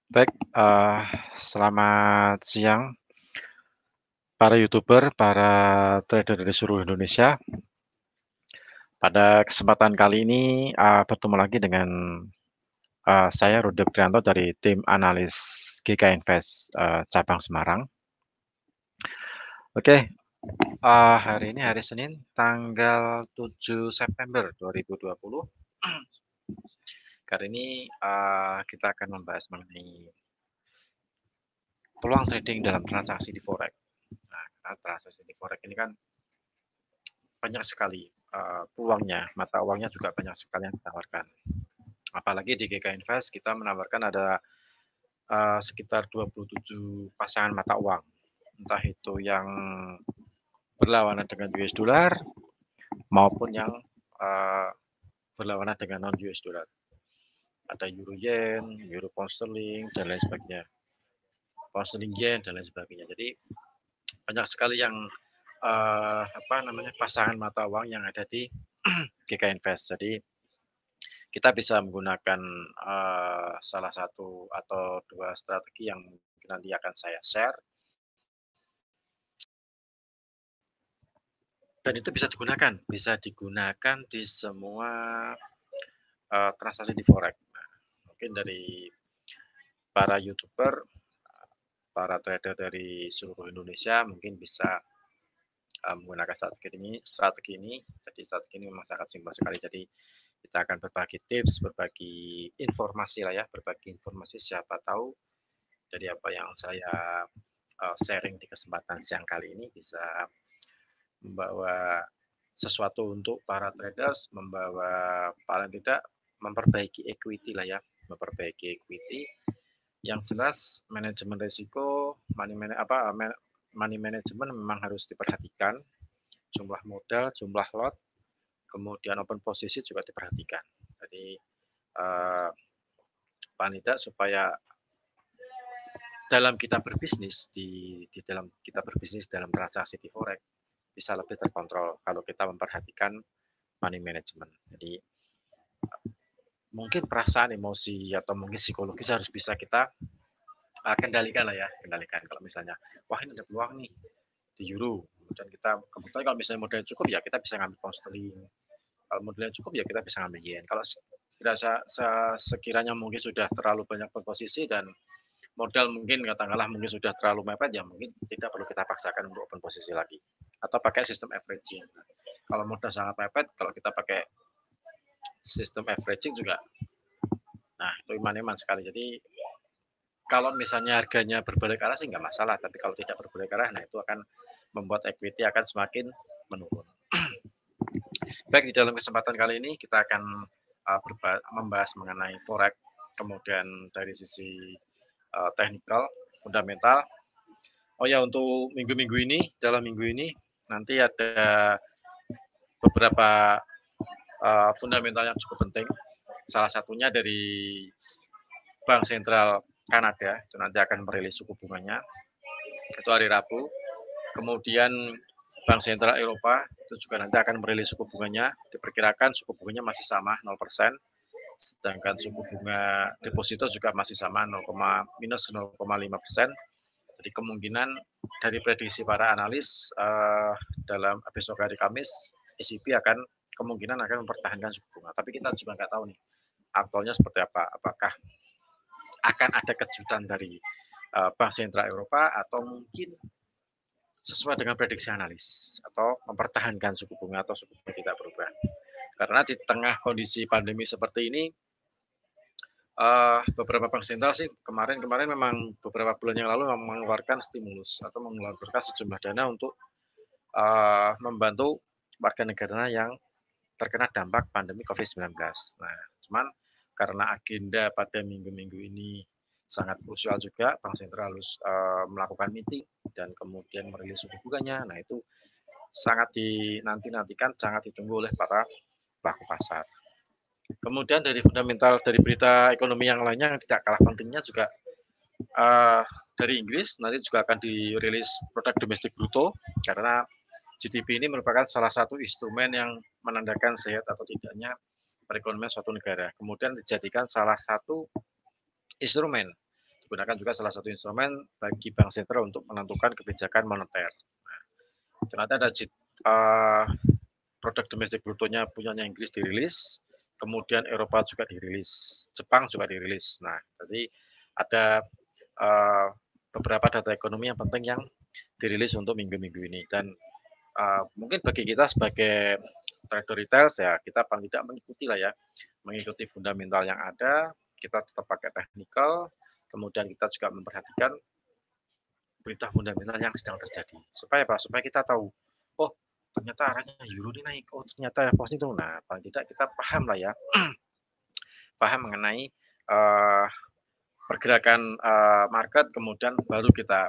Baik, selamat siang para YouTuber, para trader dari seluruh Indonesia. Pada kesempatan kali ini, bertemu lagi dengan, saya Rudi Prianto dari tim analis GK Invest, cabang Semarang. Oke, hari ini hari Senin, tanggal 7 September 2020. Kali ini, kita akan membahas mengenai peluang trading dalam transaksi di forex. Nah, karena transaksi di forex ini kan banyak sekali peluangnya, mata uangnya juga banyak sekali yang ditawarkan. Apalagi di GK Invest kita menawarkan ada sekitar 27 pasangan mata uang, entah itu yang berlawanan dengan US dollar maupun yang uh, berlawanan dengan non US dollar. Ada euro yen, euro pound sterling dan lain sebagainya, pound sterling yen dan lain sebagainya. Jadi banyak sekali yang pasangan mata uang yang ada di GK Invest. Jadi kita bisa menggunakan salah satu atau dua strategi yang nanti akan saya share, dan itu bisa digunakan di semua transaksi di forex. Nah, mungkin dari para YouTuber, para trader dari seluruh Indonesia mungkin bisa menggunakan strategi ini. Jadi strategi ini memang sangat simpel sekali. Jadi kita akan berbagi tips, berbagi informasi lah ya, berbagi informasi, siapa tahu dari apa yang saya sharing di kesempatan siang kali ini bisa membawa sesuatu untuk para traders, membawa paling tidak memperbaiki equity lah ya, memperbaiki equity. Yang jelas manajemen risiko, money management memang harus diperhatikan, jumlah modal, jumlah lot, kemudian open posisi juga diperhatikan. Jadi paling tidak supaya dalam kita berbisnis di dalam kita berbisnis dalam transaksi di forex bisa lebih terkontrol kalau kita memperhatikan money management. Jadi mungkin perasaan, emosi atau mungkin psikologis harus bisa kita kendalikan lah ya, kendalikan. Kalau misalnya wah ini ada peluang nih di euro, dan kita kebetulan kalau misalnya modalnya cukup ya kita bisa ngambil pound sterling. Kalau modalnya cukup ya kita bisa ngambil yen. Kalau sekiranya mungkin sudah terlalu banyak posisi dan modal mungkin katakanlah mungkin sudah terlalu mepet, ya mungkin tidak perlu kita paksakan untuk open posisi lagi atau pakai sistem averaging. Kalau modal sangat mepet, kalau kita pakai sistem averaging juga, nah itu iman-iman sekali. Jadi kalau misalnya harganya berbalik arah sih nggak masalah, tapi kalau tidak berbalik arah, nah itu akan membuat equity akan semakin menurun. Baik, di dalam kesempatan kali ini kita akan membahas mengenai forex, kemudian dari sisi teknikal, fundamental. Oh ya, untuk minggu-minggu ini, dalam minggu ini nanti ada beberapa fundamental yang cukup penting. Salah satunya dari Bank Sentral Kanada, itu nanti akan merilis suku bunganya, itu hari Rabu. Kemudian Bank Sentral Eropa itu juga nanti akan merilis suku bunganya, diperkirakan suku bunganya masih sama 0%, sedangkan suku bunga deposito juga masih sama minus 0,5%. Jadi kemungkinan dari prediksi para analis dalam besok hari Kamis, ECB kemungkinan akan mempertahankan suku bunga. Tapi kita juga nggak tahu nih aktualnya seperti apa. Apakah akan ada kejutan dari Bank Sentral Eropa atau mungkin sesuai dengan prediksi analis atau mempertahankan suku bunga atau suku bunga tidak berubah. Karena di tengah kondisi pandemi seperti ini, beberapa bank sentral sih kemarin memang beberapa bulan yang lalu mengeluarkan stimulus atau mengeluarkan sejumlah dana untuk membantu warga negara yang terkena dampak pandemi COVID-19. Nah, cuman karena agenda pada minggu-minggu ini sangat krusial juga, Bank Sentral harus melakukan meeting dan kemudian merilis suku bunganya. Nah, itu sangat dinantikan, sangat ditunggu oleh para pelaku pasar. Kemudian dari fundamental, dari berita ekonomi yang lainnya yang tidak kalah pentingnya juga dari Inggris nanti juga akan dirilis produk domestik bruto, karena GDP ini merupakan salah satu instrumen yang menandakan sehat atau tidaknya perekonomian suatu negara. Kemudian dijadikan salah satu instrumen digunakan juga salah satu instrumen bagi bank sentral untuk menentukan kebijakan moneter. Nah, ternyata ada produk domestik brutonya punyanya Inggris dirilis, kemudian Eropa juga dirilis, Jepang juga dirilis. Nah, jadi ada beberapa data ekonomi yang penting yang dirilis untuk minggu-minggu ini. Dan mungkin bagi kita sebagai trader retail ya kita paling tidak mengikuti lah ya, mengikuti fundamental yang ada, kita tetap pakai technical, kemudian kita juga memperhatikan berita fundamental yang sedang terjadi. Supaya apa? Supaya kita tahu, oh ternyata arahnya euro ini naik, oh ternyata positif. Nah, paling tidak kita paham lah ya, paham mengenai pergerakan market, kemudian baru kita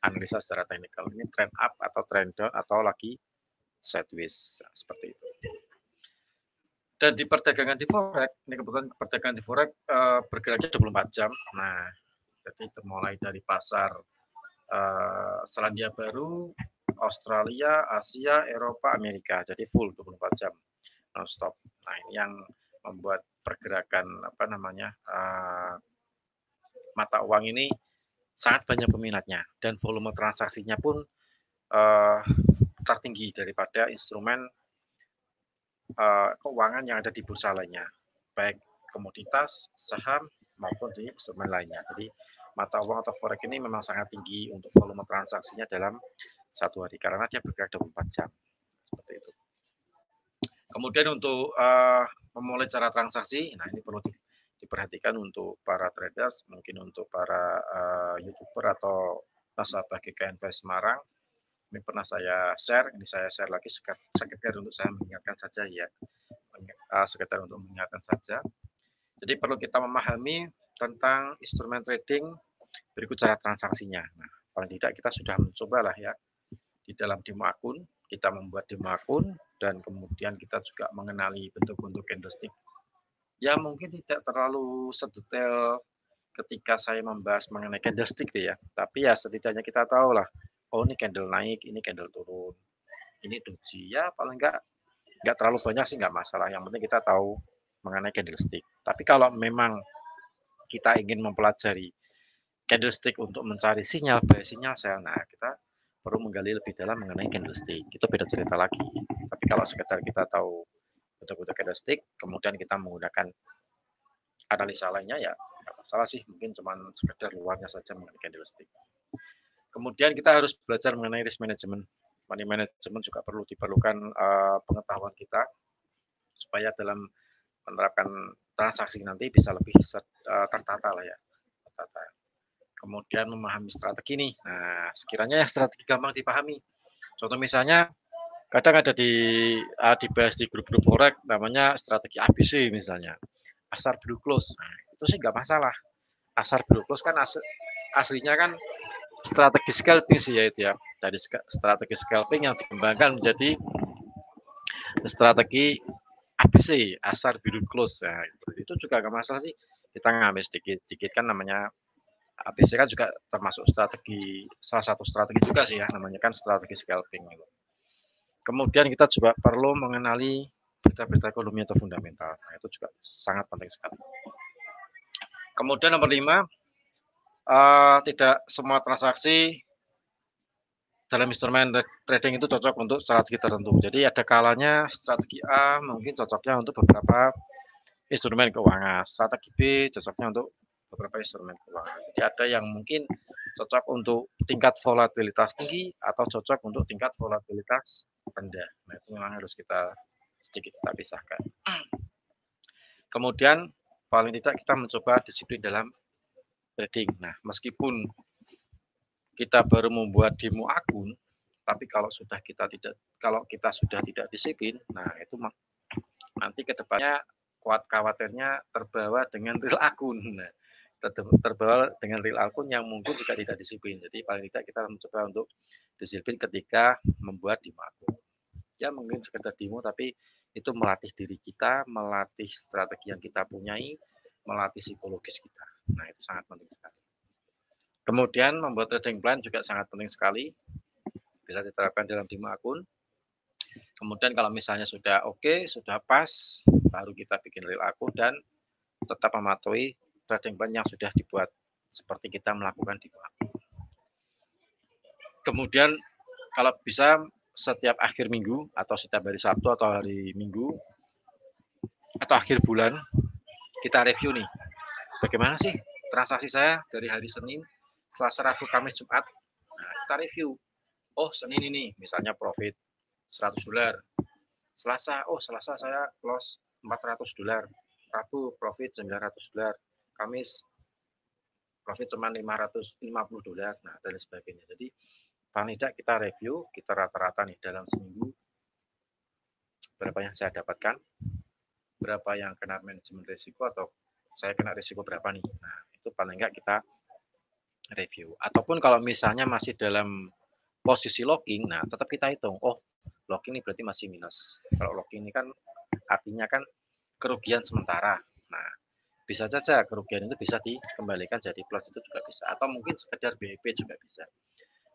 analisa secara teknikal. Ini trend up atau trend down atau lagi sideways, seperti itu. Dan di perdagangan di forex, ini kebetulan perdagangan di forex bergeraknya 24 jam. Nah, jadi mulai dari pasar Selandia Baru, Australia, Asia, Eropa, Amerika. Jadi full 24 jam non-stop. Nah, ini yang membuat pergerakan mata uang ini sangat banyak peminatnya dan volume transaksinya pun tertinggi daripada instrumen keuangan yang ada di bursa lainnya, baik komoditas, saham, maupun di instrumen lainnya. Jadi mata uang atau forex ini memang sangat tinggi untuk volume transaksinya dalam satu hari karena dia bergerak 24 jam. Seperti itu. Kemudian untuk memulai cara transaksi, nah ini perlu diperhatikan untuk para traders, mungkin untuk para YouTuber atau nasabah GKNP Semarang. Ini pernah saya share, ini saya share lagi sekedar untuk saya mengingatkan saja ya, sekedar untuk mengingatkan saja. Jadi perlu kita memahami tentang instrumen trading berikut cara transaksinya. Nah, paling tidak kita sudah mencoba lah ya di dalam demo akun, kita membuat demo akun dan kemudian kita juga mengenali bentuk-bentuk candlestick. Ya mungkin tidak terlalu sedetail ketika saya membahas mengenai candlestick ya, tapi ya setidaknya kita tahu lah, oh ini candle naik, ini candle turun, ini doji, ya paling nggak terlalu banyak sih nggak masalah, yang penting kita tahu mengenai candlestick. Tapi kalau memang kita ingin mempelajari candlestick untuk mencari sinyal buy, sinyal sell, nah kita perlu menggali lebih dalam mengenai candlestick, itu beda cerita lagi. Tapi kalau sekedar kita tahu bentuk-bentuk candlestick, kemudian kita menggunakan analisa lainnya ya nggak masalah sih, mungkin cuma sekedar luarnya saja mengenai candlestick. Kemudian kita harus belajar mengenai risk management. Money management juga perlu diperlukan pengetahuan kita supaya dalam menerapkan transaksi nanti bisa lebih tertata lah ya, tertata. Kemudian memahami strategi nih. Nah, sekiranya yang strategi gampang dipahami. Contoh misalnya kadang ada dibahas di grup-grup forex namanya strategi ABC misalnya. Asar blue close. Nah, itu sih nggak masalah. Asar blue close kan aslinya kan strategi scalping sih ya itu ya. Dari strategi scalping yang dikembangkan menjadi strategi ABC, asar biru close. Nah, itu juga nggak masalah sih. Kita ngambil sedikit-sedikit kan namanya ABC kan juga termasuk strategi, salah satu strategi juga sih ya, namanya kan strategi scalping. Gitu. Kemudian kita juga perlu mengenali berita-berita ekonomi atau fundamental. Nah, itu juga sangat penting sekali. Kemudian nomor 5, tidak semua transaksi dalam instrumen trading itu cocok untuk strategi tertentu. Jadi ada kalanya strategi A mungkin cocoknya untuk beberapa instrumen keuangan, strategi B cocoknya untuk beberapa instrumen keuangan. Jadi ada yang mungkin cocok untuk tingkat volatilitas tinggi atau cocok untuk tingkat volatilitas rendah. Nah, itu memang harus kita sedikit kita pisahkan. Kemudian paling tidak kita mencoba disiplin dalam trading. Nah, meskipun kita baru membuat demo akun, tapi kalau kita sudah tidak disiplin, nah itu nanti kedepannya khawatirnya terbawa dengan real akun. Nah, terbawa dengan real akun yang mungkin juga tidak disiplin. Jadi paling tidak kita mencoba untuk disiplin ketika membuat demo akun. Ya mungkin sekedar demo, tapi itu melatih diri kita, melatih strategi yang kita punyai, melatih psikologis kita. Nah itu sangat penting sekali. Kemudian membuat trading plan juga sangat penting sekali, bisa diterapkan dalam demo akun. Kemudian kalau misalnya sudah oke, sudah pas, baru kita bikin real akun dan tetap mematuhi trading plan yang sudah dibuat seperti kita melakukan di Moaku. Kemudian kalau bisa setiap akhir minggu atau setiap hari Sabtu atau hari Minggu atau akhir bulan kita review nih, bagaimana sih transaksi saya dari hari Senin, Selasa, Rabu, Kamis, Jumat. Nah, kita review. Oh, Senin ini misalnya profit $100. Selasa, oh Selasa saya loss $400. Rabu profit $900. Kamis profit cuma $550. Nah, dan sebagainya. Jadi paling tidak kita review, kita rata-rata nih dalam seminggu berapa yang saya dapatkan, berapa yang kena manajemen risiko atau saya kena risiko berapa nih. Nah, itu paling enggak kita review. Ataupun kalau misalnya masih dalam posisi locking, nah tetap kita hitung. Oh, locking ini berarti masih minus. Kalau locking ini kan artinya kan kerugian sementara. Nah, bisa saja kerugian itu bisa dikembalikan jadi plus itu juga bisa. Atau mungkin sekedar BEP juga bisa.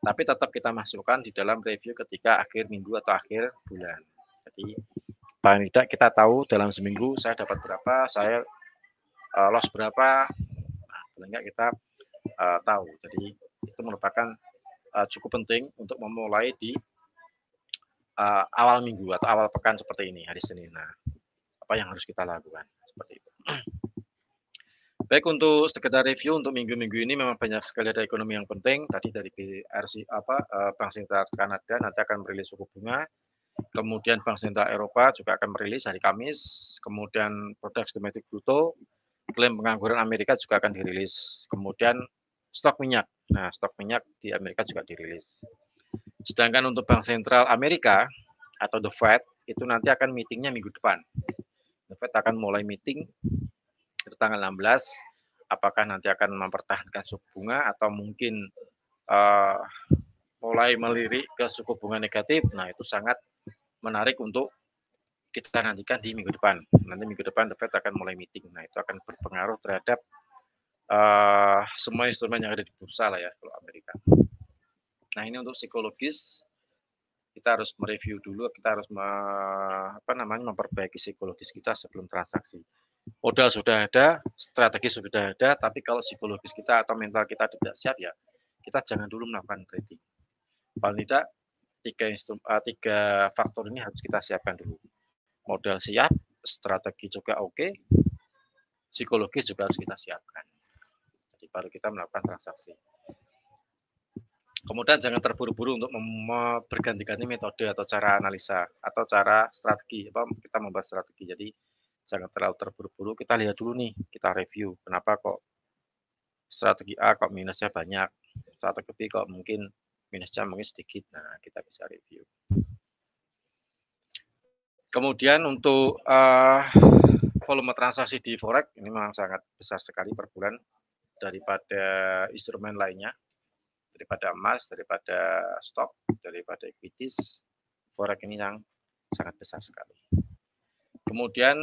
Tapi tetap kita masukkan di dalam review ketika akhir minggu atau akhir bulan. Jadi paling tidak kita tahu dalam seminggu saya dapat berapa, saya loss berapa. Nah, paling tidak kita tahu. Jadi itu merupakan cukup penting untuk memulai di awal minggu atau awal pekan seperti ini, hari Senin. Nah, apa yang harus kita lakukan seperti itu. Baik, untuk sekedar review untuk minggu-minggu ini memang banyak sekali ada ekonomi yang penting. Tadi dari BRC Bank Sentral Kanada nanti akan merilis suku bunga. Kemudian Bank Sentral Eropa juga akan merilis hari Kamis. Kemudian produk domestik bruto, klaim pengangguran Amerika juga akan dirilis. Kemudian stok minyak. Nah, stok minyak di Amerika juga dirilis. Sedangkan untuk Bank Sentral Amerika atau The Fed itu nanti akan meetingnya minggu depan. The Fed akan mulai meeting itu tanggal 16. Apakah nanti akan mempertahankan suku bunga atau mungkin mulai melirik ke suku bunga negatif. Nah, itu sangat menarik untuk kita nantikan di minggu depan. Nanti minggu depan The Fed akan mulai meeting. Nah, itu akan berpengaruh terhadap semua instrumen yang ada di bursa lah ya kalau Amerika. Nah, ini untuk psikologis kita harus mereview dulu, kita harus memperbaiki psikologis kita sebelum transaksi. Modal sudah ada, strategi sudah ada, tapi kalau psikologis kita atau mental kita tidak siap ya, kita jangan dulu melakukan trading. Paling tidak tiga faktor ini harus kita siapkan dulu. Modal siap, strategi juga oke, psikologis juga harus kita siapkan. Jadi baru kita melakukan transaksi. Kemudian jangan terburu-buru untuk berganti-ganti metode atau cara analisa atau cara strategi. Kita membuat strategi. Jadi jangan terlalu terburu-buru. Kita lihat dulu nih, kita review. Kenapa kok strategi A kok minusnya banyak, strategi B kok mungkin minusnya mungkin sedikit. Nah, kita bisa review. Kemudian untuk volume transaksi di forex ini memang sangat besar sekali per bulan daripada instrumen lainnya. Daripada emas, daripada stok, daripada equities, forex ini yang sangat besar sekali. Kemudian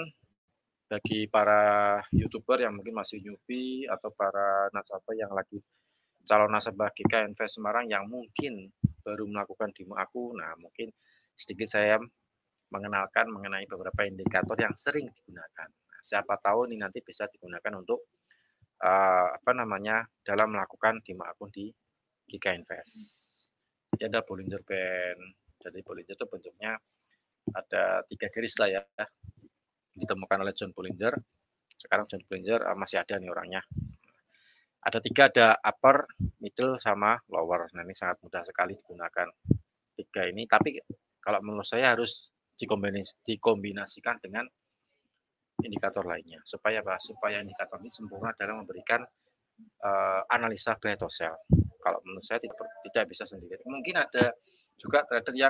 bagi para YouTuber yang mungkin masih newbie atau para nasabah yang lagi calon nasabah GK Invest Semarang yang mungkin baru melakukan demo aku, nah mungkin sedikit saya mengenalkan mengenai beberapa indikator yang sering digunakan. Nah, siapa tahu ini nanti bisa digunakan untuk dalam melakukan demo akun di GK Invest. Jadi ada Bollinger Band. Jadi Bollinger itu bentuknya ada 3 garis lah ya. Ditemukan oleh John Bollinger. Sekarang John Bollinger masih ada nih orangnya. Ada 3, ada upper, middle, sama lower. Nah, ini sangat mudah sekali digunakan 3 ini. Tapi kalau menurut saya harus dikombinasikan dengan indikator lainnya. Supaya indikator ini sempurna dalam memberikan analisa buy atau sell. Kalau menurut saya tidak bisa sendiri. Mungkin ada juga trader yang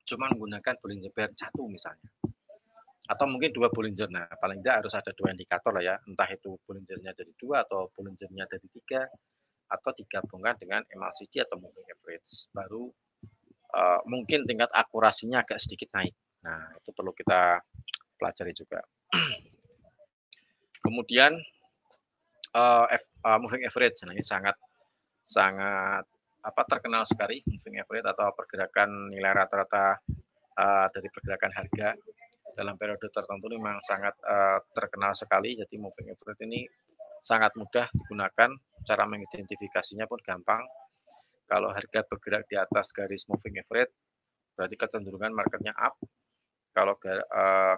cuma menggunakan Bollinger Band 1 misalnya. Atau mungkin 2 Bollinger. Nah, paling tidak harus ada 2 indikator lah ya. Entah itu Bollingernya dari 2 atau Bollingernya dari 3 atau digabungkan dengan MACD atau moving average. Baru mungkin tingkat akurasinya agak sedikit naik. Nah, itu perlu kita pelajari juga. Kemudian moving average. Nah, ini sangat terkenal sekali moving average atau pergerakan nilai rata-rata dari pergerakan harga dalam periode tertentu memang sangat terkenal sekali. Jadi moving average ini sangat mudah digunakan, cara mengidentifikasinya pun gampang. Kalau harga bergerak di atas garis moving average, berarti kecenderungan marketnya up. Kalau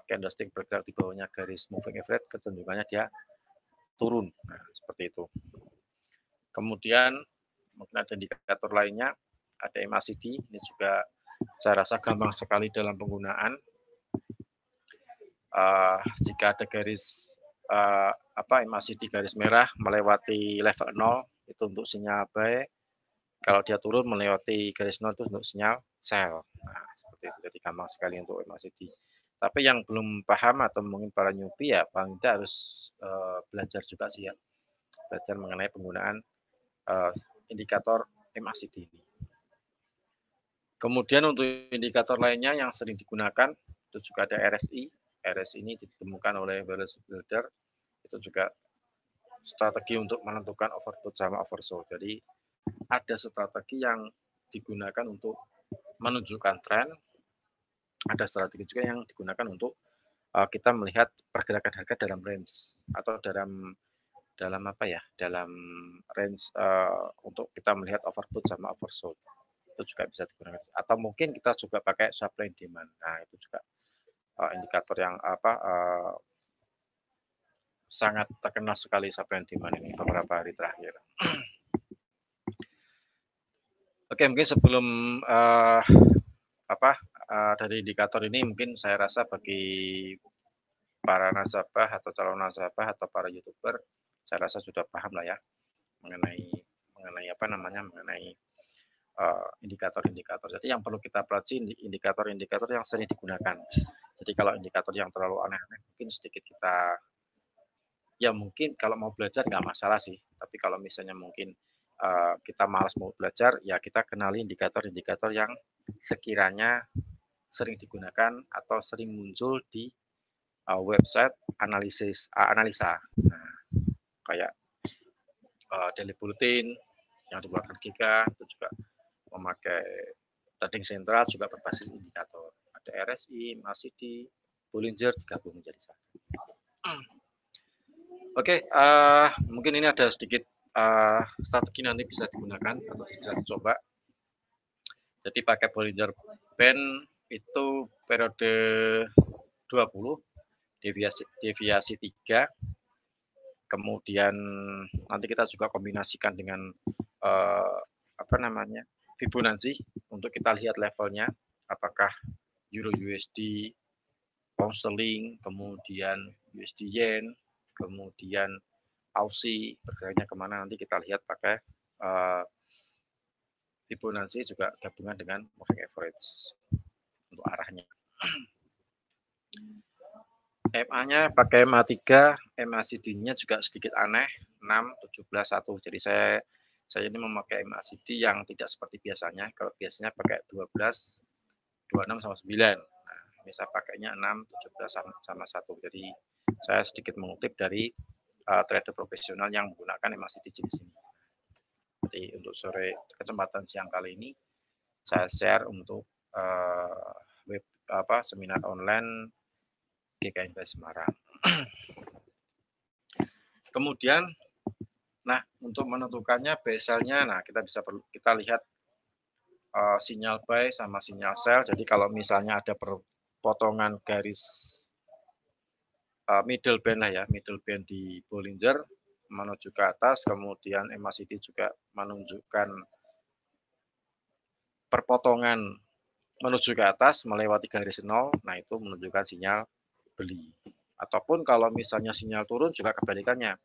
candlestick bergerak di bawahnya garis moving average, kecenderungannya dia turun. Nah, seperti itu. Kemudian mungkin ada indikator lainnya, ada MACD, ini juga saya rasa gampang sekali dalam penggunaan. Jika ada garis MACD garis merah melewati level 0 itu untuk sinyal buy, kalau dia turun melewati garis 0 itu untuk sinyal sell. Nah, seperti itu, jadi gampang sekali untuk MACD. Tapi yang belum paham atau mungkin para newbie ya paling tidak harus belajar juga sih ya, belajar mengenai penggunaan indikator MACD ini. Kemudian untuk indikator lainnya yang sering digunakan itu juga ada RSI. RSI ini ditemukan oleh Wallace Wilder, itu juga strategi untuk menentukan overbought sama oversold. Jadi ada strategi yang digunakan untuk menunjukkan tren, ada strategi juga yang digunakan untuk kita melihat pergerakan harga dalam range atau dalam range untuk kita melihat overbought sama oversold. Itu juga bisa digunakan. Atau mungkin kita juga pakai supply and demand. Nah, itu juga indikator yang sangat terkenal sekali supply and demand ini beberapa hari terakhir. Oke, mungkin sebelum dari indikator ini mungkin saya rasa bagi para nasabah atau calon nasabah atau para YouTuber, saya rasa sudah paham lah ya mengenai indikator-indikator. Jadi yang perlu kita pelajari indikator-indikator yang sering digunakan. Jadi kalau indikator yang terlalu aneh-aneh mungkin sedikit kita ya mungkin kalau mau belajar nggak masalah sih. Tapi kalau misalnya mungkin kita malas mau belajar, ya kita kenali indikator-indikator yang sekiranya sering digunakan atau sering muncul di website analisa. Nah, kayak daily bulletin yang dikeluarkan Giga itu juga memakai trading sentral juga berbasis indikator. Ada RSI, MACD, Bollinger digabung menjadi satu. Oke, mungkin ini ada sedikit strategi nanti bisa digunakan atau bisa dicoba. Jadi pakai Bollinger Band itu periode 20, deviasi 3, kemudian nanti kita juga kombinasikan dengan Fibonacci untuk kita lihat levelnya, apakah Euro USD, Pound Sterling, kemudian USD Yen, kemudian Aussie bergeraknya kemana, nanti kita lihat pakai Fibonacci juga gabungan dengan moving average untuk arahnya. MA-nya pakai MA3, MACD-nya juga sedikit aneh, 6, 17, 1. Jadi saya ini memakai MACD yang tidak seperti biasanya. Kalau biasanya pakai 12, 26 sama 9. Nah, ini saya pakainya 6, 17 sama 1. Jadi saya sedikit mengutip dari trader profesional yang menggunakan MACD jenis ini. Jadi untuk kesempatan siang kali ini saya share untuk seminar online GK Invest Semarang. Kemudian, nah untuk menentukannya BSL-nya, nah kita lihat sinyal buy sama sinyal sell. Jadi kalau misalnya ada potongan garis middle band lah ya, middle band di Bollinger menuju ke atas, kemudian MACD juga menunjukkan perpotongan menuju ke atas melewati garis 0, nah itu menunjukkan sinyal beli. Ataupun kalau misalnya sinyal turun juga kebalikannya.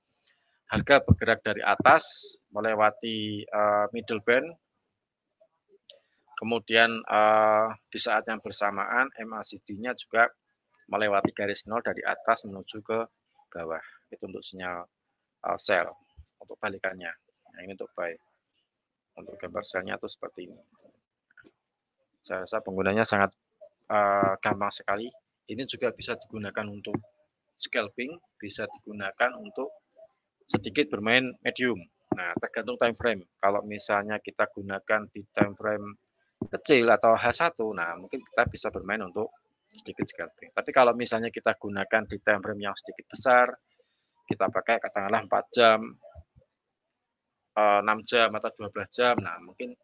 Harga bergerak dari atas melewati middle band, kemudian di saat yang bersamaan MACD-nya juga melewati garis 0 dari atas menuju ke bawah. Itu untuk sinyal sell, untuk balikannya. Nah, ini untuk buy. Untuk gambar sell-nya itu seperti ini. Saya rasa penggunanya sangat gampang sekali. Ini juga bisa digunakan untuk scalping, bisa digunakan untuk sedikit bermain medium. Nah, tergantung time frame. Kalau misalnya kita gunakan di time frame kecil atau H1, nah mungkin kita bisa bermain untuk sedikit scalping. Tapi kalau misalnya kita gunakan di time frame yang sedikit besar, kita pakai katakanlah 4 jam, 6 jam atau 12 jam. Nah, mungkin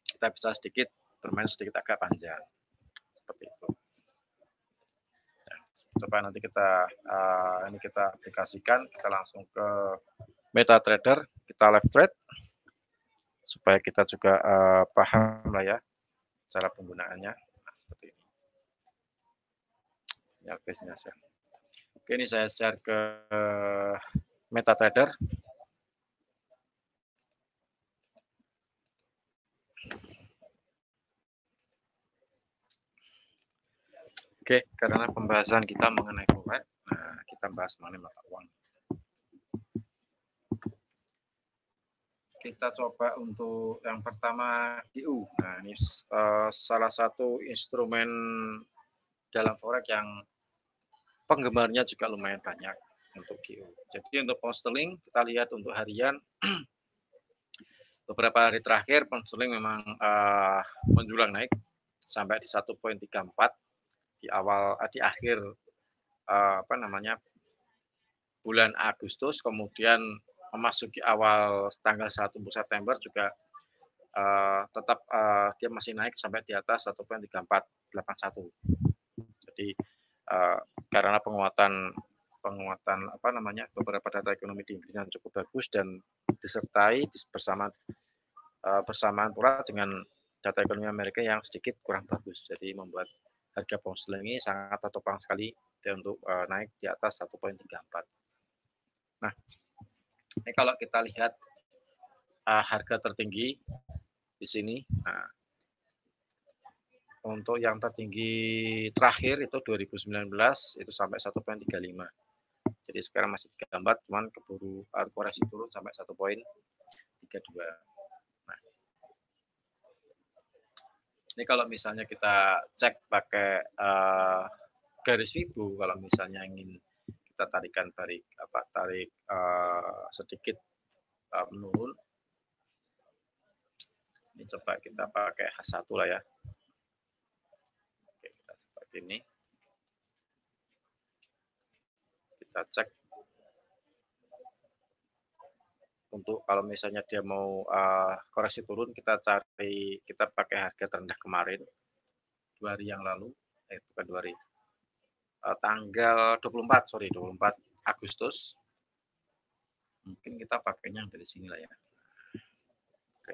kita bisa sedikit bermain sedikit agak panjang. Seperti itu. Nah, coba nanti kita ini kita aplikasikan, kita langsung ke MetaTrader, kita live trade supaya kita juga paham lah ya cara penggunaannya. Nah, seperti ini. Ya, bisnis ya. Oke, ini saya share ke MetaTrader. Oke, karena pembahasan kita mengenai forex, nah kita bahas mengenai mata uang. Kita coba untuk yang pertama GU. Nah, ini salah satu instrumen dalam forex yang penggemarnya juga lumayan banyak untuk GU. Jadi untuk pound sterling kita lihat untuk harian beberapa hari terakhir pound sterling memang menjulang naik sampai di 1.34 di akhir bulan Agustus, kemudian memasuki awal tanggal 1 September juga tetap dia masih naik sampai di atas 1.3481. Jadi karena penguatan beberapa data ekonomi di Inggris yang cukup bagus dan disertai bersamaan pula dengan data ekonomi Amerika yang sedikit kurang bagus. Jadi membuat harga pound sterling ini sangat tertopang sekali untuk naik di atas 1.34. Nah, ini kalau kita lihat harga tertinggi di sini, nah, untuk yang tertinggi terakhir itu 2019 itu sampai 1.35. Jadi sekarang masih 34, cuman keburu koreksi turun sampai 1.32. Nah, ini kalau misalnya kita cek pakai garis Fibo, kalau misalnya ingin kita tarik sedikit menurun, ini coba kita pakai H1 lah ya. Oke, kita seperti ini. Kita cek untuk kalau misalnya dia mau koreksi turun, kita pakai harga terendah kemarin 2 hari yang lalu, bukan 2 hari, tanggal 24 Agustus. Mungkin kita pakainya dari sini lah ya. Oke,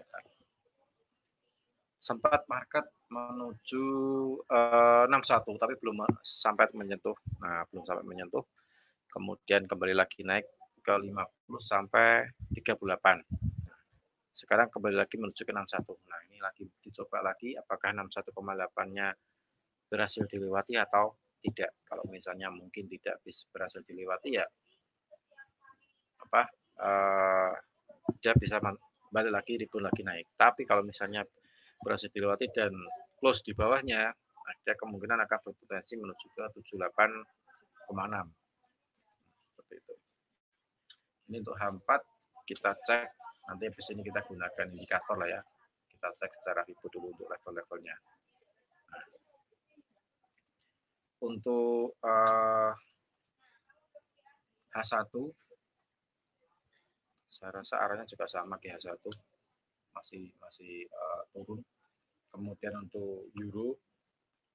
sempat market menuju 61 tapi belum sampai menyentuh. Nah, belum sampai menyentuh. Kemudian kembali lagi naik ke 50 sampai 38. Sekarang kembali lagi menuju ke 61. Nah, ini lagi dicoba lagi apakah 61,8-nya berhasil dilewati atau tidak. Kalau misalnya mungkin tidak berhasil dilewati ya dia bisa balik lagi rebound lagi naik. Tapi kalau misalnya berhasil dilewati dan close di bawahnya, dia kemungkinan akan berpotensi menuju ke 78,6. Seperti itu. Ini untuk H4 kita cek, nanti habis ini kita gunakan indikator lah ya. Kita cek secara Fibo dulu untuk level-levelnya. Nah, untuk H1 saya rasa arahnya juga sama ke H1, masih turun. Kemudian untuk Euro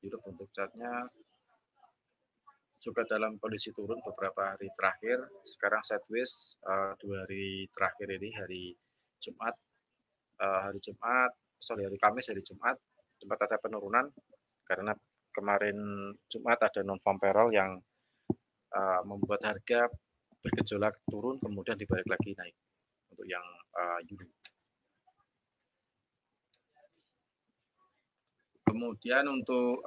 bentuk chartnya juga dalam kondisi turun beberapa hari terakhir. Sekarang sideways 2 hari terakhir ini hari Kamis, hari Jumat sempat ada penurunan karena kemarin Jumat ada non-farm payroll yang membuat harga bergejolak turun kemudian dibalik lagi naik untuk yang Euro. Kemudian untuk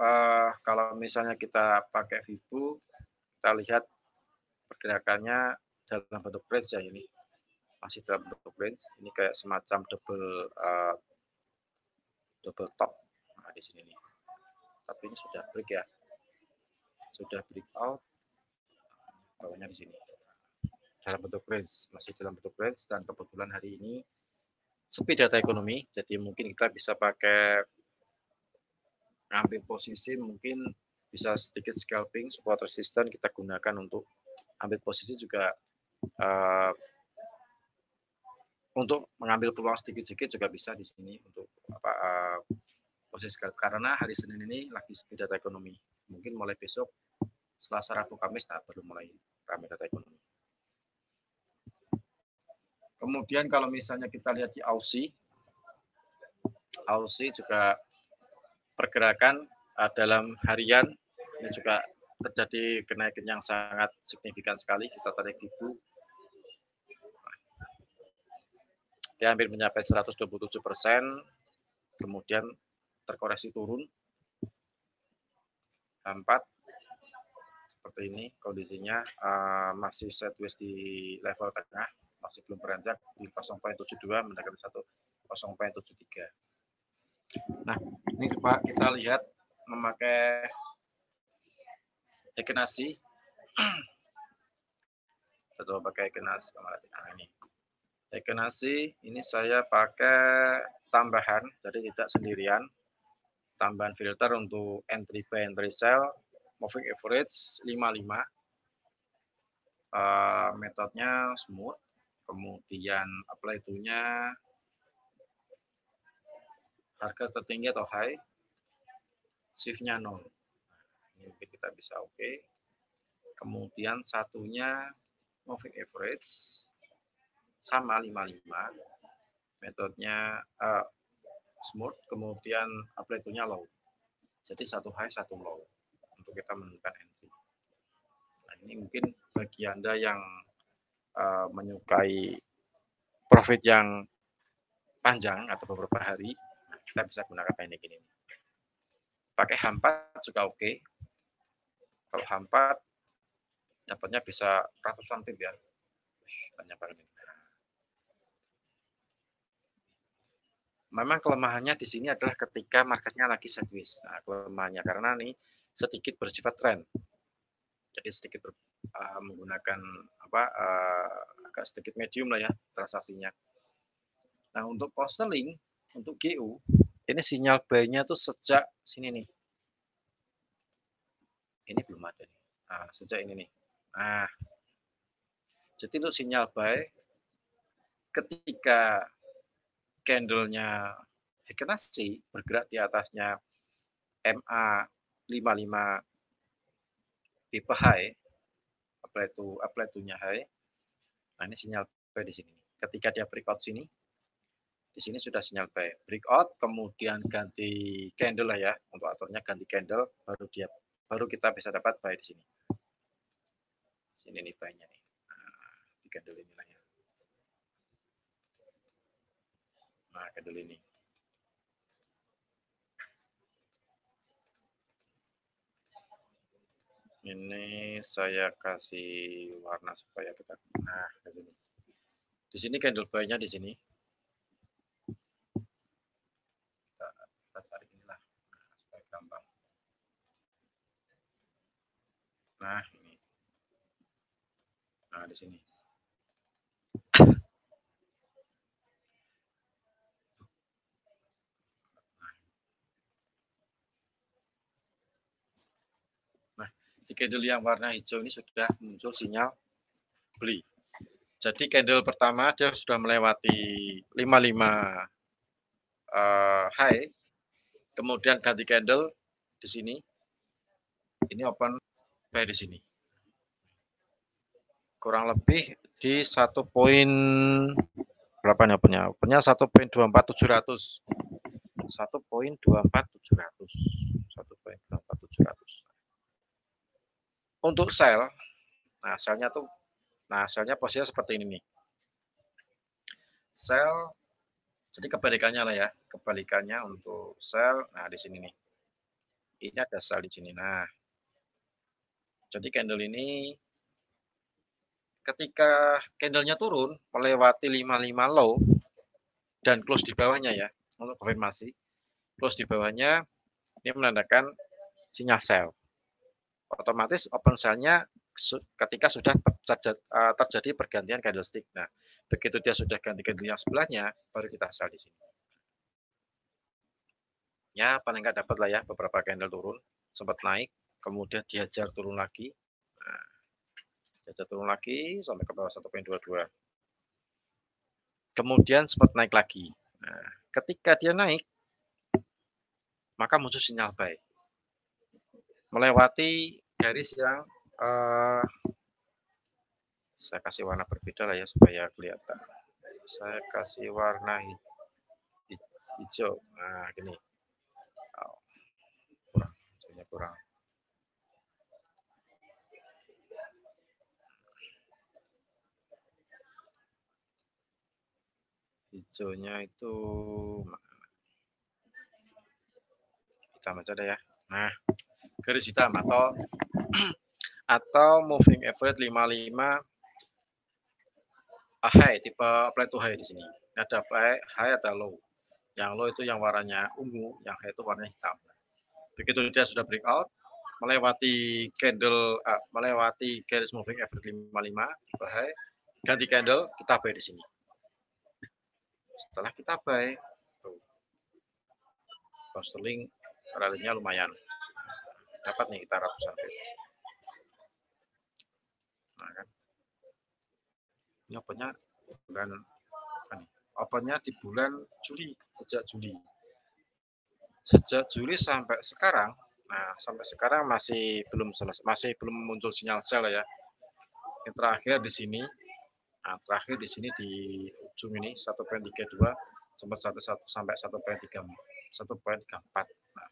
kalau misalnya kita pakai Fibo, kita lihat pergerakannya dalam bentuk range ya, ini masih dalam bentuk range. Ini kayak semacam double top. Nah, di sini nih. Tapi ini sudah break ya, sudah break out. Bawahnya di sini. Dalam bentuk range, masih dalam bentuk range, dan kebetulan hari ini sepi data ekonomi, jadi mungkin kita bisa pakai ambil posisi, mungkin bisa sedikit scalping, support resistance kita gunakan untuk ambil posisi juga Untuk mengambil peluang sedikit-sedikit juga bisa di sini untuk posisi karena hari Senin ini lagi sepi data ekonomi. Mungkin mulai besok Selasa, Rabu, Kamis baru mulai ramai data ekonomi. Kemudian kalau misalnya kita lihat di Aussie juga pergerakan dalam harian ini juga terjadi kenaikan yang sangat signifikan sekali. Kita tarik ibu, dia hampir mencapai 127%, kemudian terkoreksi turun 4 seperti ini kondisinya, masih sideways di level tengah, masih belum beranjak di 0,72 mendekati 0,73. Nah, ini coba kita lihat memakai Heiken-Ashi. Kita coba pakai Heiken-Ashi. Nah, ini Heiken-Ashi ini saya pakai tambahan, jadi tidak sendirian. Tambahan filter untuk entry buy, entry sell, moving average 55. Metodenya smooth, kemudian apply to-nya harga tertinggi atau high, shift-nya 0. Ini mungkin kita bisa oke. Kemudian satunya moving average sama 55. Metodenya smooth, kemudian apply to-nya low. Jadi satu high, satu low untuk kita menentukan entry. Nah, ini mungkin bagi Anda yang menyukai profit yang panjang atau beberapa hari, kita bisa gunakan teknik ini. Pakai H4 juga oke. Kalau H4 dapatnya bisa ratusan pip ya. Banyak banget ini. Memang kelemahannya di sini adalah ketika marketnya lagi sideways. Nah, kelemahannya karena ini sedikit bersifat tren. Jadi sedikit menggunakan agak sedikit medium lah ya transaksinya. Nah, untuk post selling, untuk GU, ini sinyal buy-nya tuh sejak sini nih. Ini belum ada nih. Nah, sejak ini nih. Nah, jadi untuk sinyal buy, ketika candle-nya Heiken-Ashi bergerak di atasnya MA 55 tipe high, apply to-nya high. Nah, ini sinyal buy di sini. Ketika dia breakout sini, di sini sudah sinyal buy. Breakout, kemudian ganti candle lah ya, untuk aturnya ganti candle, baru kita bisa dapat buy di sini. Ini nih buy-nya nih. Nah, di candle ini lah ya. Nah, candle ini. Ini saya kasih warna supaya kita, nah di sini. Di sini candle buy-nya di sini. Kita cari inilah, nah, supaya gampang. Nah, ini. Nah, di sini. Nah, di candle yang warna hijau ini sudah muncul sinyal beli. Jadi candle pertama dia sudah melewati 55 high, kemudian ganti candle di sini. Ini open buy di sini. Kurang lebih di 1 poin berapa nih opennya? Opennya 1.24700. 1.24700. 1.24700. Untuk sell, nah selnya posisinya seperti ini nih. Sell, jadi kebalikannya lah ya, kebalikannya untuk sell. Nah, di sini nih. Ini ada sell di sini. Nah, jadi candle ini ketika candlenya turun melewati 55 low dan close di bawahnya ya, untuk konfirmasi, close di bawahnya ini menandakan sinyal sell. Otomatis open sell-nya ketika sudah terjadi pergantian candlestick. Nah, begitu dia sudah ganti candle yang sebelahnya, baru kita sell di sini. Ya, paling nggak dapat lah ya beberapa candle turun, sempat naik, kemudian dihajar turun lagi. Nah, Dia turun lagi sampai ke bawah 1.22. Kemudian sempat naik lagi. Nah, ketika dia naik, maka muncul sinyal buy. Melewati garis yang saya kasih warna berbeda lah ya supaya kelihatan. Saya kasih warna hijau. Nah, gini. Oh, kurang. Hijaunya itu hitam aja deh ya. Nah, garis hitam atau moving average 55 high, tipe play to high di sini. Ada high, ada low. Yang low itu yang warnanya ungu, yang high itu warnanya hitam. Begitu dia sudah breakout, melewati candle, melewati garis moving average 55 tipe high, ganti candle, kita buy di sini. Setelah kita buy, sterling rally-nya lumayan. Dapat nih kita ratusan pip. Nah kan, ini opennya bulan opennya di bulan Juli, sejak Juli sampai sekarang. Nah, sampai sekarang masih belum selesai, masih belum muncul sinyal sell ya. Yang terakhir di sini, nah, terakhir di sini di ujung ini 1.32 sempat 11 sampai 1.34. Nah,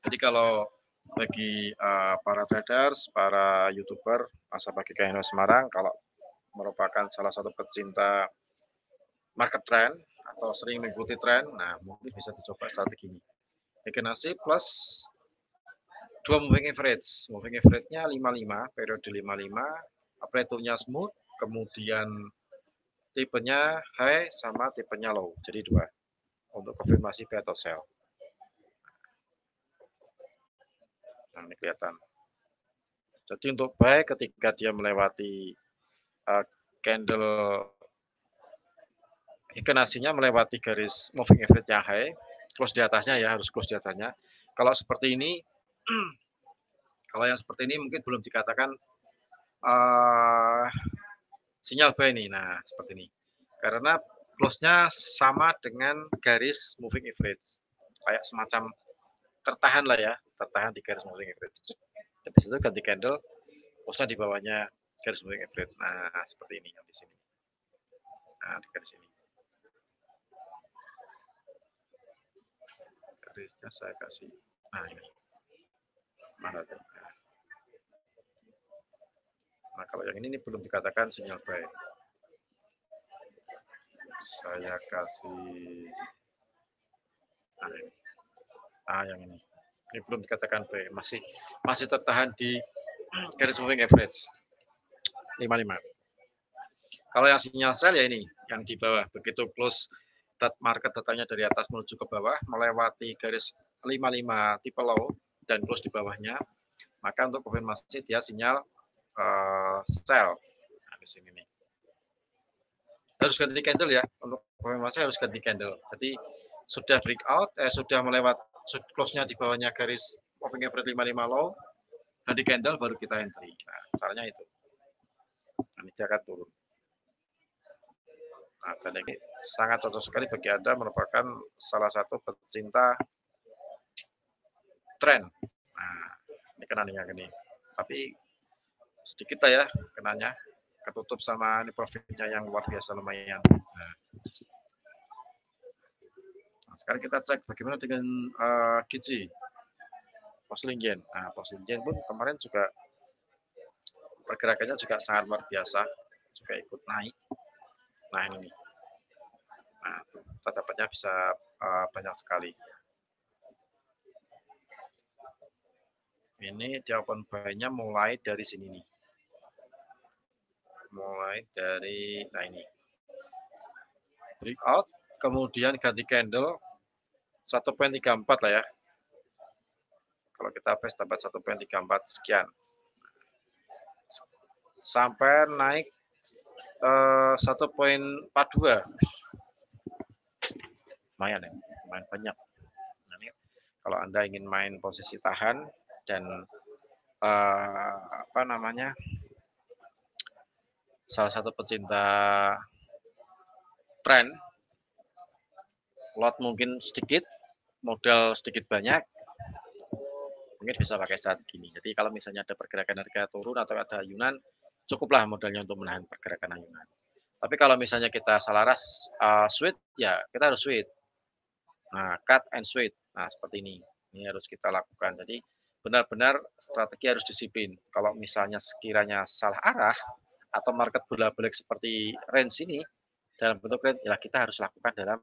jadi kalau bagi para traders, para youtuber, masa bagi KNO Semarang, kalau merupakan salah satu pecinta market trend atau sering mengikuti tren, nah mungkin bisa dicoba strategi ini. Fibonacci plus 2 moving average-nya 55, periode 55, Pareto-nya smooth, kemudian tipenya high sama tipenya low, jadi 2 untuk konfirmasi buy atau sell. Nah, ini kelihatan. Jadi untuk buy ketika dia melewati candle Fibonacci-nya melewati garis moving average yang high, close di atasnya ya, harus close di atasnya. Kalau seperti ini, kalau yang seperti ini mungkin belum dikatakan sinyal buy nih. Nah, seperti ini. Karena close-nya sama dengan garis moving average. Kayak semacam tertahan lah ya, tertahan di garis moving average. Habis itu ganti candle, close-nya di bawahnya garis moving average. Nah, seperti ini yang di sini. Nah, di garis ini. Garisnya saya kasih. Nah, ini. Mana tuh? Nah, kalau yang ini belum dikatakan sinyal buy. Saya kasih nah ini. Yang ini. Ini belum dikatakan buy, masih tertahan di garis moving average 55. Kalau yang sinyal sell ya ini, yang di bawah. Begitu close market datanya dari atas menuju ke bawah, melewati garis 55 tipe low dan close di bawahnya, maka untuk konfirmasi dia sinyal sell. Nah, di sini nih. Harus ganti candle ya, untuk konfirmasi harus ganti candle. Jadi sudah breakout, sudah melewati close-nya di bawahnya garis moving average 55 low, ganti candle baru kita entry. Nah, caranya itu. Nanti dia akan turun. Nah, dan ini sangat cocok sekali bagi Anda, merupakan salah satu pecinta tren. Nah, ini kenanya gini. Tapi sedikit lah ya kenanya. Ketutup sama ini profitnya yang luar biasa lumayan. Nah, sekarang kita cek bagaimana dengan GC. Poslingen. Nah, Poslingen pun kemarin juga pergerakannya juga sangat luar biasa. Juga ikut naik. Nah, ini. Nah, dapatnya bisa banyak sekali. Ini dia open buy-nya mulai dari sini nih. Mulai dari, nah ini. Breakout, kemudian ganti candle 1.34 lah ya. Kalau kita base dapat 1.34 sekian. Sampai naik 1.42. Lumayan ya, lumayan banyak. Nah, ini kalau Anda ingin main posisi tahan dan apa namanya? salah satu pecinta tren, lot mungkin sedikit, modal sedikit banyak, mungkin bisa pakai strategi ini. Jadi kalau misalnya ada pergerakan harga turun atau ada ayunan, cukuplah modalnya untuk menahan pergerakan ayunan. Tapi kalau misalnya kita salah ras sweet, ya kita harus sweet. Nah, cut and sweet. Nah, seperti ini. Ini harus kita lakukan. Jadi benar-benar strategi harus disiplin. Kalau misalnya sekiranya salah arah atau market bolak-balik seperti range ini dalam bentuk range, ya kita harus lakukan dalam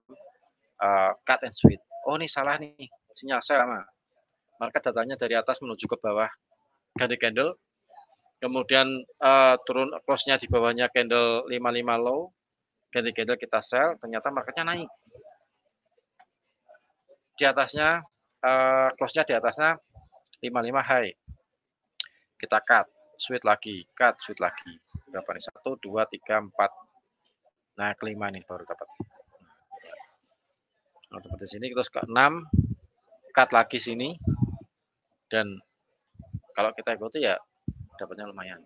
cut and sweet. Oh, ini salah nih. Sinyal sama. Market datanya dari atas menuju ke bawah ganti candle, kemudian turun close-nya di bawahnya candle 55 low, ganti candle kita sell, ternyata marketnya naik. Di atasnya close-nya di atasnya 55 high. Kita cut, sweet lagi, cut, sweet lagi. Berapa nih? 1, 2, 3, 4. Nah, kelima nih baru dapat. Nah, seperti sini terus ke 6, cut lagi sini. Dan kalau kita ikuti ya dapatnya lumayan.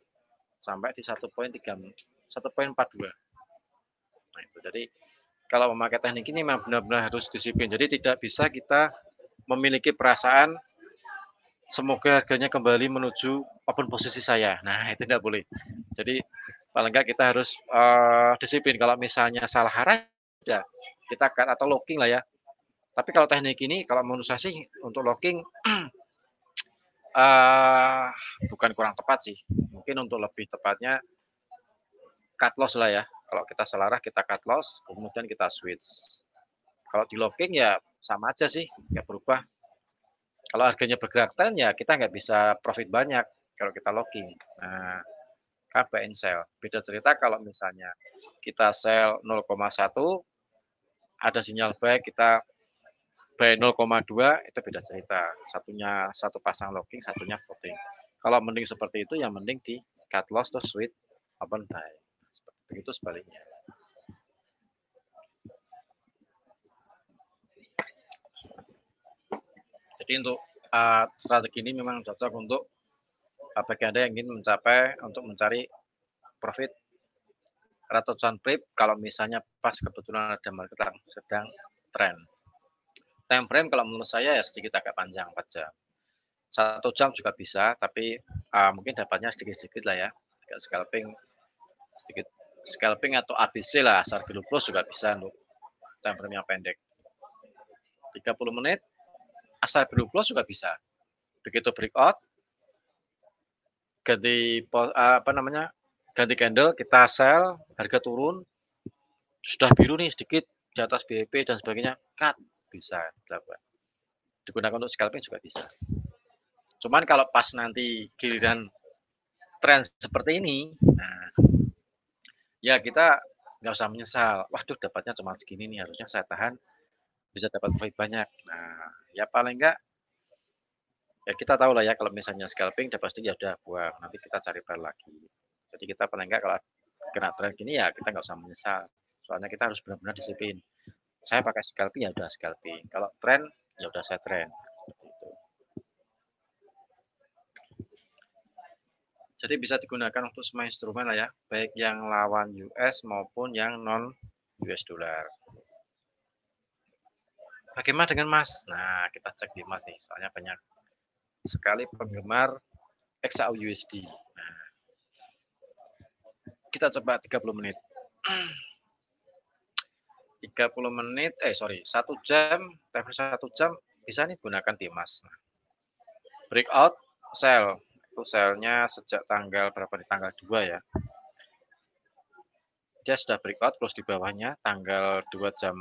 Sampai di 1.42. Nah, itu. Jadi kalau memakai teknik ini memang benar-benar harus disiplin. Jadi tidak bisa kita memiliki perasaan semoga harganya kembali menuju apapun posisi saya. Nah, itu tidak boleh. Jadi paling enggak kita harus disiplin. Kalau misalnya salah arah, ya kita cut atau locking lah ya. Tapi kalau teknik ini, kalau menurut saya sih untuk locking bukan kurang tepat sih. Mungkin untuk lebih tepatnya cut loss lah ya. Kalau kita salah arah kita cut loss, kemudian kita switch. Kalau di locking ya sama aja sih, nggak berubah. Kalau harganya bergerak tren ya kita nggak bisa profit banyak kalau kita locking. Nah, buy and sell. Beda cerita kalau misalnya kita sell 0,1, ada sinyal buy, kita buy 0,2, itu beda cerita. Satunya satu pasang locking, satunya floating. Kalau mending seperti itu, yang mending di cut loss terus switch open buy. Begitu sebaliknya. Jadi untuk strategi ini memang cocok untuk bagi Anda yang ingin untuk mencari profit ratusan pip kalau misalnya pas kebetulan ada market yang sedang tren. Time frame kalau menurut saya ya sedikit agak panjang 4 jam. 1 jam juga bisa, tapi mungkin dapatnya sedikit-sedikit lah ya. Agak scalping, sedikit scalping atau ABC lah, asal dulu plus juga bisa untuk time frame yang pendek. 30 menit, asal dulu plus juga bisa. Begitu breakout, ganti ganti candle, kita sell, harga turun, sudah biru nih sedikit di atas BEP dan sebagainya, cut bisa dilakukan. Digunakan untuk scalping juga bisa. Cuman kalau pas nanti giliran tren seperti ini, nah, ya kita nggak usah menyesal. Waduh, dapatnya cuma segini nih, harusnya saya tahan bisa dapat profit banyak. Nah, ya paling enggak ya kita tahu lah ya kalau misalnya scalping dapat sedikit ya udah buang, nanti kita cari bahan lagi. Jadi kita paling enggak kalau kena tren gini ya kita nggak usah menyesal. Soalnya kita harus benar-benar disiplin. Saya pakai scalping ya udah scalping. Kalau tren ya udah saya tren. Jadi bisa digunakan untuk semua instrumen lah ya, baik yang lawan US maupun yang non US dollar. Bagaimana dengan emas? Nah, kita cek di emas nih, soalnya banyak sekali penggemar XAUUSD. Nah, kita coba 30 menit. 30 menit, 1 jam, level 1 jam bisa nih gunakan di emas. Nah, breakout, sell. Itu sell-nya sejak tanggal berapa nih? Tanggal 2 ya. Dia sudah breakout close di bawahnya tanggal 2 jam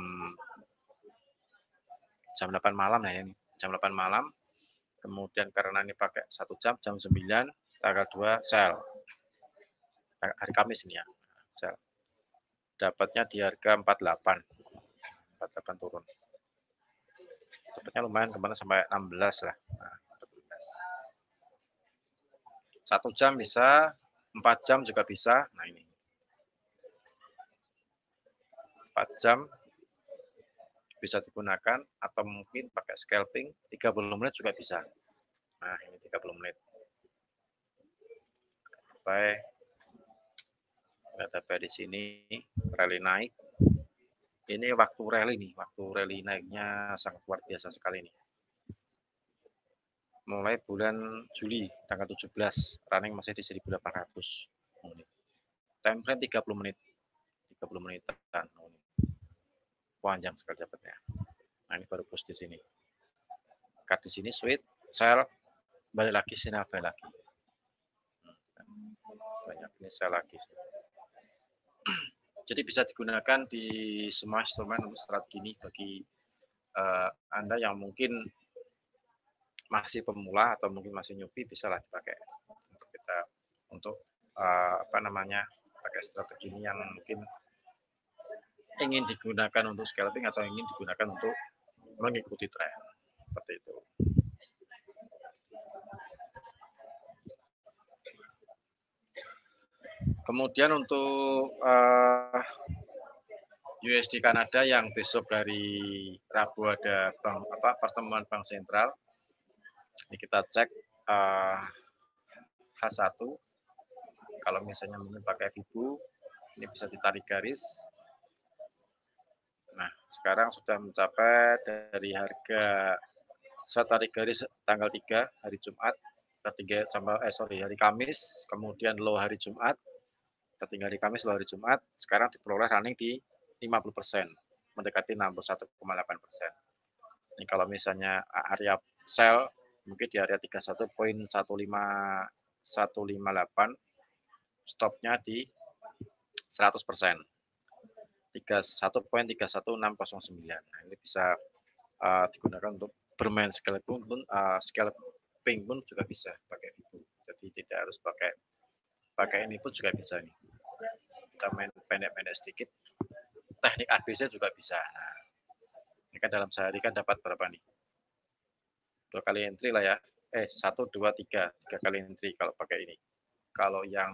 8 malam ya ini. Jam 8 malam. Kemudian karena ini pakai 1 jam, jam 9, tanggal 2 sell. Hari Kamis ini ya. Sell. Dapatnya di harga 48. 48 turun. Dapatnya lumayan kemarin sampai 16 lah. Nah, 1 jam bisa, 4 jam juga bisa. Nah ini. 4 jam bisa digunakan atau mungkin pakai scalping 30 menit juga bisa. Nah, ini 30 menit. Sampai DTP di sini, rally naik. Ini waktu rally naiknya sangat luar biasa sekali nih. Mulai bulan Juli tanggal 17, running masih di 1800. Time frame 30 menit. 30 menitan. Panjang sekali dapatnya. Nah, ini baru push di sini. Cut di sini, sweet, sell, balik lagi, sini balik lagi. Banyak ini sell lagi. Jadi bisa digunakan di semua instrumen untuk strategi ini bagi Anda yang mungkin masih pemula atau mungkin masih newbie, bisa lah dipakai untuk kita untuk pakai strategi ini yang mungkin ingin digunakan untuk scalping atau ingin digunakan untuk mengikuti tren seperti itu. Kemudian untuk USD Kanada yang besok hari Rabu ada pertemuan Bank Sentral. Ini kita cek H1. Kalau misalnya mungkin pakai Vibu, ini bisa ditarik garis. Nah, sekarang sudah mencapai dari harga, saya tarik garis tanggal 3 hari Jumat, hari Kamis, kemudian low hari Jumat, ketika hari Kamis, low hari Jumat, sekarang diperoleh running di 50%, mendekati 61,8%. Ini kalau misalnya area sell, mungkin di area 31.158, stopnya di 100%. 31.31609. Nah, ini bisa digunakan untuk bermain scalping pun juga bisa pakai itu. Jadi tidak harus pakai ini pun juga bisa nih. Kita main pendek-pendek sedikit. Teknik ABC juga bisa. Nah, ini kan dalam sehari kan dapat berapa nih? 2 kali entry lah ya. 1, 2, 3 kali entry kalau pakai ini. Kalau yang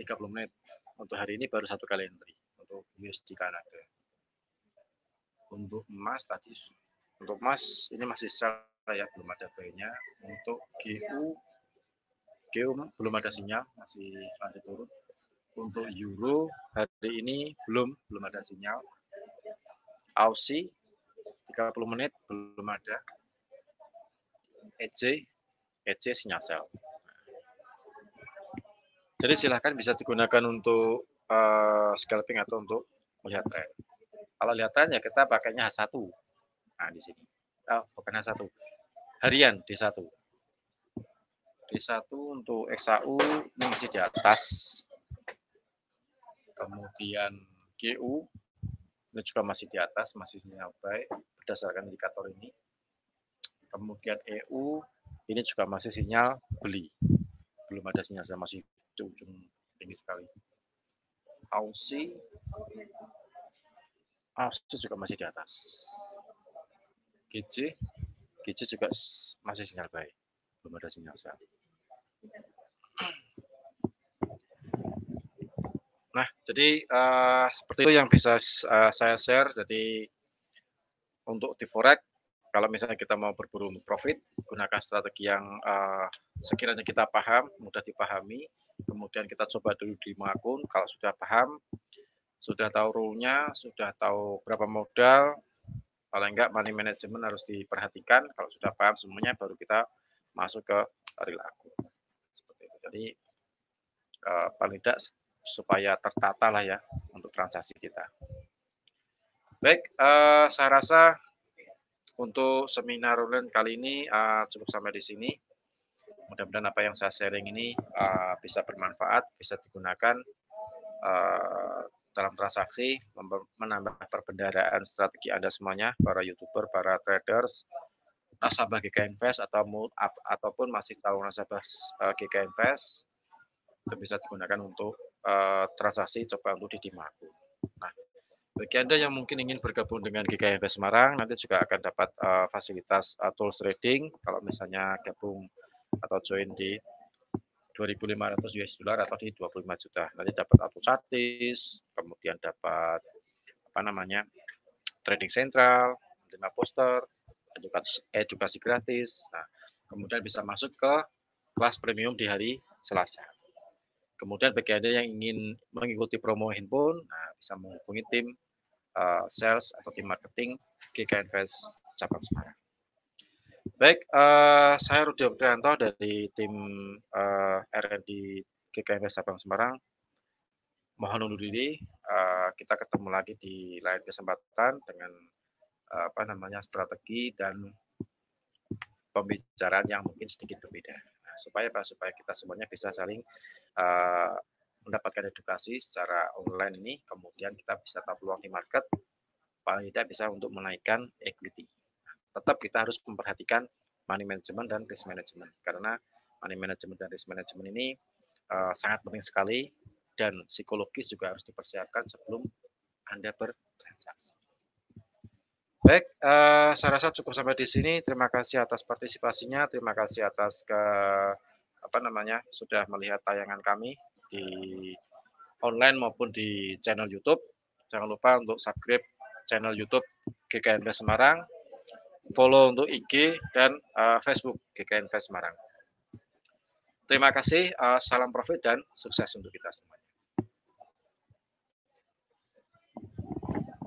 30 menit untuk hari ini baru 1 kali entry untuk USD Kanada. Untuk emas tadi, untuk emas ini masih sell ya, belum ada buy-nya. Untuk GU belum ada sinyal, masih turun. Untuk euro hari ini belum ada sinyal. Aussie 30 menit belum ada. EC sinyal sell. Jadi silahkan bisa digunakan untuk scalping atau untuk melihat tren. Kalau lihat tren ya kita pakainya H1. Nah, di sini. Bukan H1. Harian D1. D1 untuk XAU ini masih di atas. Kemudian GU ini juga masih di atas, masih sinyal baik berdasarkan indikator ini. Kemudian EU ini juga masih sinyal beli. Belum ada sinyal, masih di ujung tinggi sekali. Aussie juga masih di atas. GC juga masih sinyal baik, belum ada sinyal sell. Nah, jadi seperti itu yang bisa saya share. Jadi untuk di forex, kalau misalnya kita mau berburu profit, gunakan strategi yang sekiranya kita paham, mudah dipahami. Kemudian kita coba dulu di akun. Kalau sudah paham, sudah tahu rule-nya, sudah tahu berapa modal, paling enggak money management harus diperhatikan. Kalau sudah paham semuanya, baru kita masuk ke real akun. Seperti itu. Jadi paling tidak supaya tertata lah ya untuk transaksi kita. Baik, saya rasa untuk seminar online kali ini cukup sampai di sini. Mudah-mudahan apa yang saya sharing ini bisa bermanfaat, bisa digunakan dalam transaksi, menambah perbendaharaan strategi Anda semuanya, para YouTuber, para traders, nasabah GK Invest ataupun masih tahu nasabah GK Invest, itu bisa digunakan untuk transaksi coba untuk di Dimaku. Nah, bagi Anda yang mungkin ingin bergabung dengan GK Invest Semarang, nanti juga akan dapat fasilitas tools trading kalau misalnya gabung atau join di 2.500 US dollar atau di 25 juta. Nanti dapat auto chartis, kemudian dapat trading sentral, 5 poster, edukasi gratis. Nah, kemudian bisa masuk ke kelas premium di hari Selasa. Kemudian bagi Anda yang ingin mengikuti promo handphone, nah bisa menghubungi tim sales atau tim marketing GKN Invest cabang Semarang. Baik, saya Rudi Oktavianto dari tim R&D GKN Invest cabang Semarang. Mohon undur diri, kita ketemu lagi di lain kesempatan dengan strategi dan pembicaraan yang mungkin sedikit berbeda. Nah, supaya kita semuanya bisa saling mendapatkan edukasi secara online ini, kemudian kita bisa tahu peluang di market, paling tidak bisa untuk menaikkan equity. Tetap kita harus memperhatikan money management dan risk management, karena money management dan risk management ini sangat penting sekali, dan psikologis juga harus dipersiapkan sebelum Anda bertransaksi. Baik, saya rasa cukup sampai di sini. Terima kasih atas partisipasinya, terima kasih atas sudah melihat tayangan kami di online maupun di channel YouTube. Jangan lupa untuk subscribe channel YouTube GKN Invest Semarang, follow untuk IG dan Facebook GKN Invest Semarang. Terima kasih, salam profit dan sukses untuk kita semuanya.